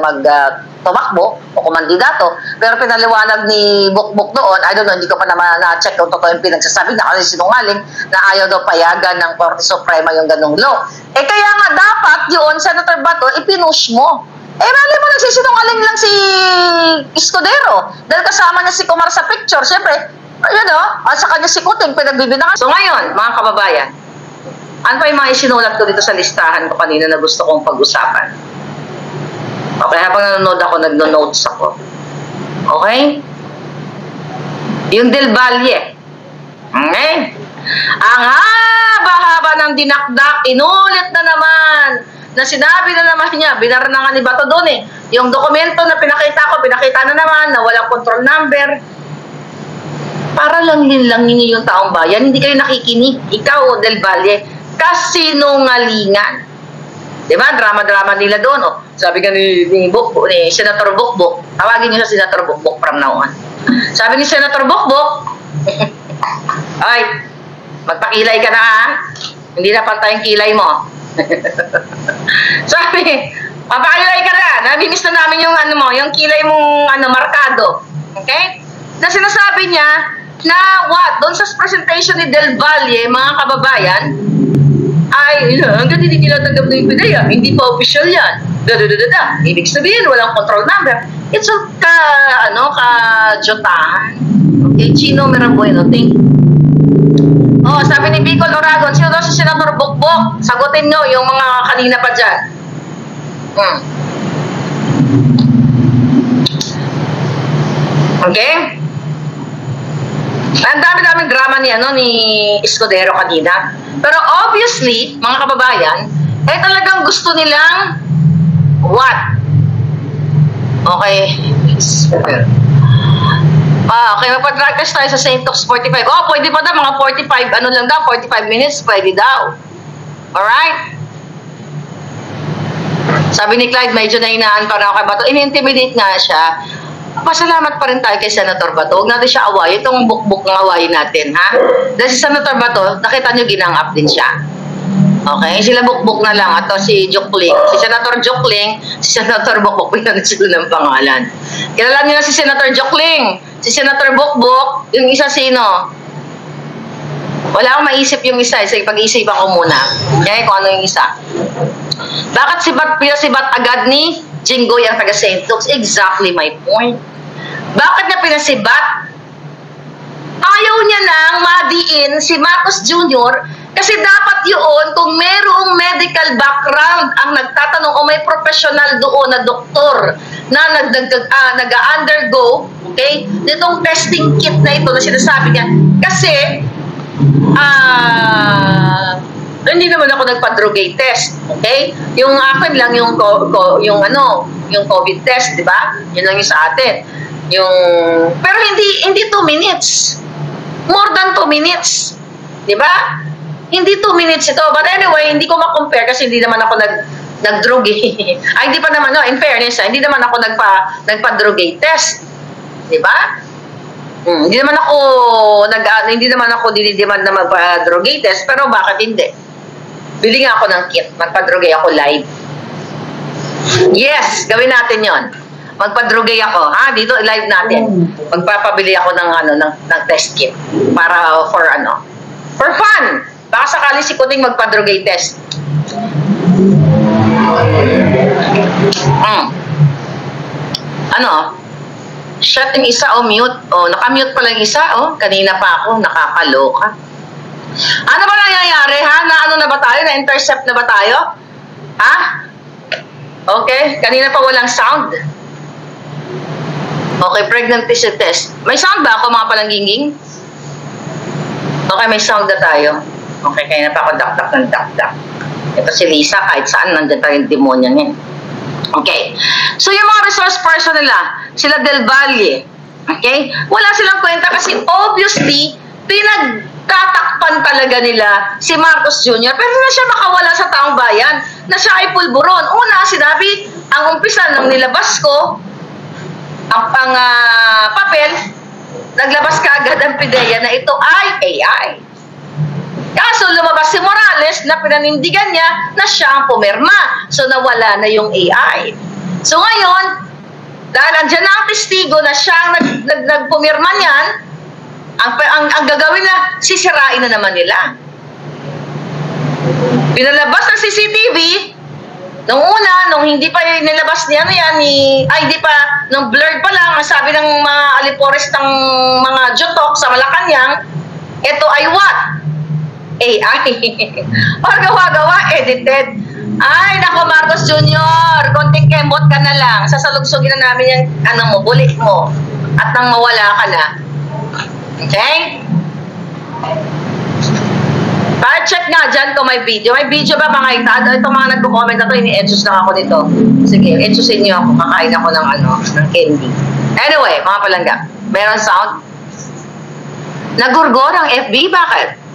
tumakbo o kumandidato. Pero pinaliwanag ni Bukbuk doon, I don't know, hindi ko pa naman na-check kung totoo yung pinagsasabi na kasi sinungaling na ayaw daw payagan ng Korte Suprema yung ganong law. Kaya nga dapat yun, Senator Bato, ipinush mo. Mali mo nagsisinungaling lang si Escudero dahil kasama niya si Kumar sa picture. Siyempre, at sa kanya si Kuting pinagbibinangan. So ngayon, mga kababayan, ano pa yung mga isinulat ko dito sa listahan ko kanina na gusto kong pag-usapan? Okay, habang nanonood ako, nagno-notes ako. Okay? Yung Del Valle. Okay? Ang haba-haba ng dinakdak, inulit na naman, na sinabi na naman niya, binarnangan ni Bato doon eh. Yung dokumento na pinakita na naman, na walang control number. Para lang ninyo yung taong bayan, hindi kayo nakikinig. Ikaw, Del Valle, kasinungalingan. Diba? Drama-drama nila doon. Oh. Sabi ka ni Senator Bukbuk, tawagin niyo sa Senator Bukbuk from now on. Sabi ni Senator Bukbuk, ay, magpakilay ka na ha. Hindi na pantay yung kilay mo. Sabi, magpakilay ka na. Nabimiss na namin yung yung kilay mong markado. Okay? Na sinasabi niya na doon sa presentation ni Del Valle, mga kababayan, ay, hanggang hindi tinatanggap ng PDEA, hindi pa official yan. Ibig sabihin, walang control number. It's a jotahan. Okay, Chino Merabueno, thank you. Oh, sabi ni Bicol Oragon, sino daw si Senator Bukbuk? Sagutin nyo yung mga kanina pa dyan. Okay? Ang dami-daming drama ni Escudero kanina. Pero obviously, mga kababayan, talagang gusto nilang what? Okay. Okay, mapadrag test tayo sa St. Tox 45. Oh, pwede pa daw, mga 45 minutes, pwede daw. Alright? Sabi ni Clyde, medyo nahinaan pa na ako kay Bato. In-intimidate nga siya. Pasalamat pa rin tayo kay Senator Bato. Huwag natin siya awayin. Itong bukbuk ng awayin natin, ha? Dahil si Senator Bato, nakita nyo, ginang-up din siya. Okay? Sila bukbuk na lang. At si Jokling. Si Senator Jokling, si Senator Bukbuk, pinag sila ng pangalan. Kilala nyo na si Senator Jokling. Si Senator Bukbuk, yung isa sino? Wala akong maisip yung isa. Pag-iisipan ko muna. Okay? Kung ano yung isa. Bakit pinasibat agad ni Jinggoy ang taga St. Luke's? Exactly my point. Bakit niya pinasibat? Ayaw niya nang madiin si Marcos Jr. kasi dapat yun kung merong medical background ang nagtatanong o may professional doon na doktor na nag-undergo, okay, nitong testing kit na ito na sinasabi niya. Kasi hindi naman ako nagpa-drogate test, okay? Yung akin lang yung COVID test, di ba? Yun lang yung sa atin. Pero hindi 2 minutes. More than 2 minutes. Di ba? Hindi 2 minutes ito. But anyway, hindi ko ma-compare kasi hindi naman ako nag-drogate. Ay, hindi pa naman, no, in fairness, hindi naman ako nagpa-drogate test. Di ba? Hindi naman ako dinidemand na magpa-drogate test, pero bakit hindi? Bili nga ako ng kit, magpa-drogate ako live. Yes, gawin natin yon. Magpa-drugay ako, ha? Dito live natin. Magpapabili ako ng test kit para for fun. Baka sakali si Kuting magpa-drugay test. Shut yung isa o mute. Nakamute pa lang isa, kanina pa ako, nakakaloka. Ano ba nangyayari, ha? Na ba tayo? Na-intercept na ba tayo? Ha? Okay, kanina pa walang sound. Okay, pregnancy test. May sound ba ako, mga palangginging? Okay, may sound na tayo. Okay, kanina pa ako dak-dak. Ito si Lisa, kahit saan, nandiyan tayo yung demonya niya. Okay. So, yung mga resource person nila, sila Del Valle, okay? Wala silang kwenta kasi obviously, pinagtatakpan talaga nila si Marcos Jr. Pero na siya makawala sa taong bayan, na siya ay pulburon. Una, sinabi, ang umpisa ng nilabas ko, ang papel, naglabas ka agad ang PIDEA na ito ay AI. Kaso lumabas si Morales na pinanindigan niya na siya ang pumirma. So nawala na yung AI. So ngayon, dahil andyan na ang testigo na siya ang nagpumirma niyan, ang gagawin na, sisirain na naman nila. Pinalabas ng CCTV, nung una, nung hindi pa nilabas niya hindi pa, nung blurred pa lang, sabi ng mga alipores ng mga jotok sa Malacanang, ito ay what? AI. Or gawa-gawa, edited. Ay, nako Marcos Jr., konting kembot ka na lang. Sasalugsugin na namin yung bulit mo. At nang mawala ka na. Okay? Pa-check nga dyan kung may video. May video ba mga itado? Ito mga nagko-comment na to, ini-edsus lang ako dito. Sige, edsusin nyo ako. Kakain ako ng ng candy. Anyway, mga palangga. Meron sound? Nagurgor ang FB? Bakit?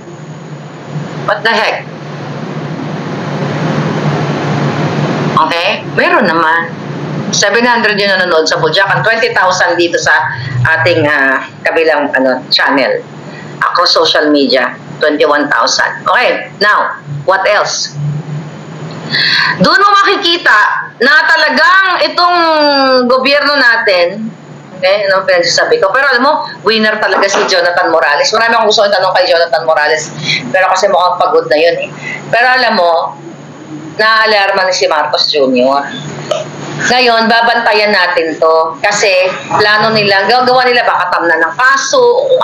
What the heck? Okay? Meron naman. 700 yung nanonood sa Buljakan. 20,000 dito sa ating kabilang channel. Across social media. 21,000. Okay. Now, what else? Doon mo makikita na talagang itong gobyerno natin, okay, ano pinagsasabi ko? Pero alam mo, winner talaga si Jonathan Morales. Marami akong gusto itanong kay Jonathan Morales. Pero kasi mukhang pagod na yun eh. Pero alam mo, na-alarma ni si Marcos Jr. Ngayon, babantayan natin to. Kasi plano nila, gagawa nila baka tamnan ng kaso, o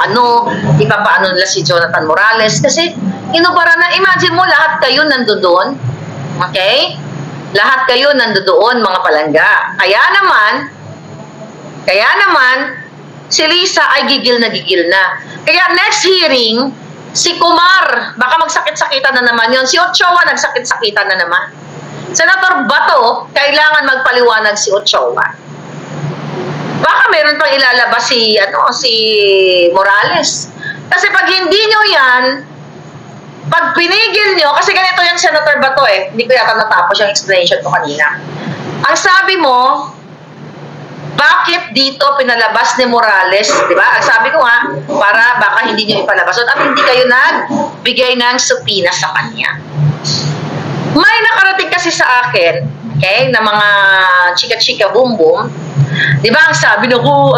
ipapaano nila si Jonathan Morales. Kasi inubara na, imagine mo, lahat kayo nandoon. Okay? Lahat kayo nandoon, mga palangga. Kaya naman, si Lisa ay gigil na. Kaya next hearing, si Kumar, baka magsakit-sakitan na naman yon. Si Ochoa, nagsakit-sakitan na naman. Senator Bato, kailangan magpaliwanag si Ochoa. Baka meron pang ilalabas si Morales. Kasi pag hindi nyo yan, pag pinigil nyo, kasi ganito yung Senator Bato hindi ko yata natapos yung explanation ko kanina. Ang sabi mo, bakit dito pinalabas ni Morales, di ba? Ang sabi ko nga, para baka hindi nyo ipalabas at hindi kayo nagbigay ng subpoena sa kanya. May nakarating kasi sa akin, okay, na mga chika-chika boom-boom. Di ba, ang sabi na ko,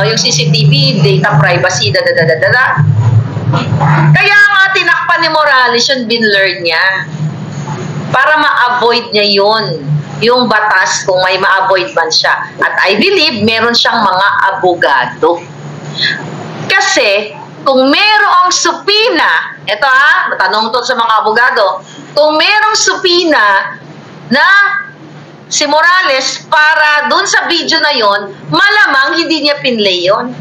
yung CCTV, data privacy, Kaya nga, tinakpan ni Morales yung binlur niya. Para ma-avoid niya yung batas kung may ma-avoid man siya. At I believe, meron siyang mga abogado. Kasi, kung merong subpoena, ito tanong to sa mga abogado, kung merong subpoena na si Morales para dun sa video na yon, malamang hindi niya pinlay yun.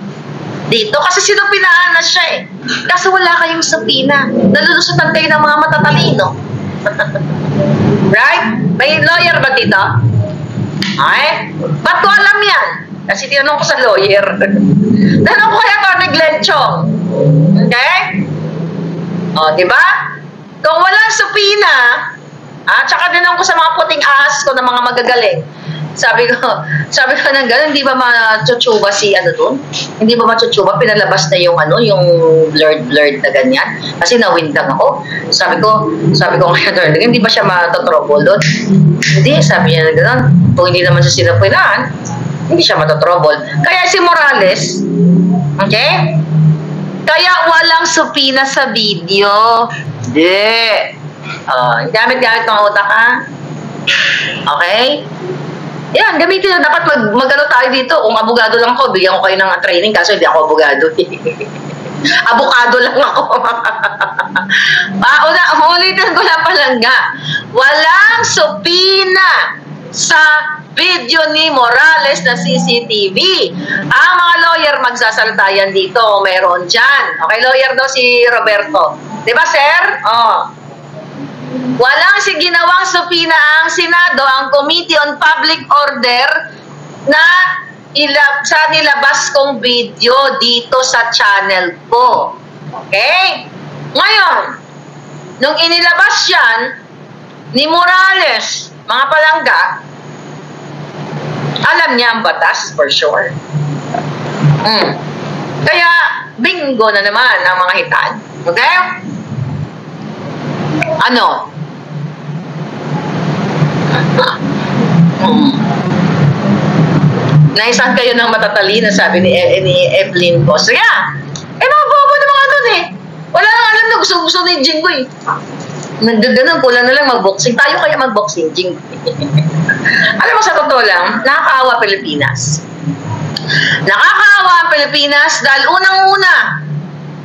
Dito, kasi sinupinahan na siya Kasi wala kayong subpoena. Nalulusutan kayo ng mga matatalino. Right? May lawyer ba dito? Ay? Ba't ko alam yan? Kasi tinanong ko sa lawyer. Tanong ko kay Atty. Glenn Chong. Okay? Diba? Kung walang subpoena, tsaka tinanong ko sa mga puting ahas ko na mga magagaling, Sabi ko ng gano'n, hindi ba machuchuba si ano dun? Hindi ba machuchuba? Pinalabas na yung ano, yung blurred na ganyan. Kasi nawindang ako. Sabi ko kaya hindi ba siya matotrouble doon? Hindi, sabi niya na gano'n. Kung hindi naman siya sinapunan, hindi siya matotrouble. Kaya si Morales, okay? Kaya walang supina sa video. Hindi. Gamit-gamit ng utak, ha? Okay? Yan, gamitin na. Dapat mag-ano tayo dito. Kung abogado lang ako, bigyan ko kayo ng training. Kaso hindi ako abogado. Abogado lang ako. Ulitin ko lang palangga. Walang supina sa video ni Morales na CCTV. Ang mga lawyer magsasalita yan dito kung meron dyan. Okay, lawyer daw si Roberto. Diba, sir? Walang ginawang supina ang Senado, ang Committee on Public Order na sa nilabas kong video dito sa channel ko. Okay? Ngayon, nung inilabas yan ni Morales, mga palangga, alam niya ang batas for sure. Kaya, bingo na naman ang mga hitan. Okay? Ano? Naisan kayo ng matatalina, sabi ni Evelyn Boss. Kaya, mga bobo na mga doon eh. Wala nang alam na gusto ni Jinggoy. Nagdaganon, kulang na lang mag-boxing. Tayo kaya mag-boxing, Jinggoy. Alam mo, sa totoo lang, nakakaawa Pilipinas. Nakakaawa ang Pilipinas dahil unang-una,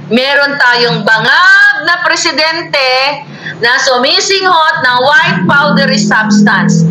meron tayong bangag na presidente na sumisinghot ng white powdery substance.